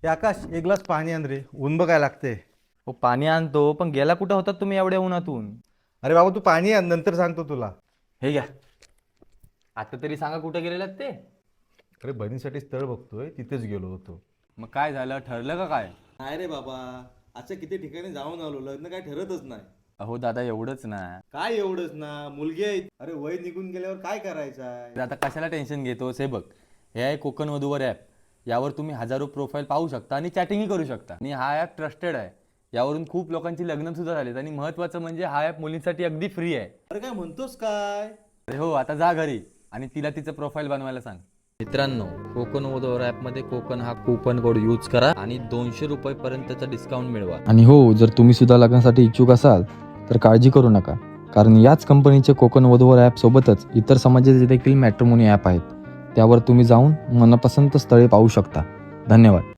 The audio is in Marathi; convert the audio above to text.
हे आकाश एक ग्लास पाणी आण रे, ऊन बघायला लागते. हो पाणी आणतो, पण गेला कुठं होतात तुम्ही एवढ्या उन्हातून? अरे बाबा तू पाणी आण, नंतर सांगतो तुला. हे घ्या. आता तरी सांगा कुठे गेलेलात ते? अरे बहिणीसाठी स्थळ बघतोय, तिथेच गेलो होतो. मग काय झालं, ठरलं का काय? नाही रे बाबा, असं किती ठिकाणी जाऊन आलो, लग्न काय ठरतच नाही. अहो दादा एवढंच ना. काय एवढंच ना, मुलगी आहे. अरे वय निघून गेल्यावर काय करायचं आहे. तर आता कशाला टेन्शन घेतोस? हे बघ, हे आहे कोकण वधूवर ॲप. यावर तुम्ही हजारो प्रोफाईल पाहू शकता आणि चॅटिंगही करू शकता. आणि हा ॲप ट्रस्टेड आहे. यावरून खूप लोकांची लग्न सुद्धा झालीत आणि महत्त्वाचं म्हणजे हा ॲप मुलींसाठी अगदी फ्री आहे. अरे काय म्हणतोस काय. अरे हो, आता जा घरी आणि तिला तिचं प्रोफाईल बनवायला सांग. मित्रांनो, कोकण वधूवर ॲपमध्ये कोकण हा कूपन कोड यूज करा आणि 200 रुपयेपर्यंतचा डिस्काउंट मिळवा. आणि हो, जर तुम्ही सुद्धा लग्नासाठी इच्छुक असाल तर काळजी करू नका, कारण याच कंपनीचे कोकण वधूवर ॲप सोबतच इतर समाजाचे देखील मॅट्रिमोनी ॲप आहेत. त्यावर तुम्ही जाऊन मनपसंत स्थळे पाहू शकता. धन्यवाद.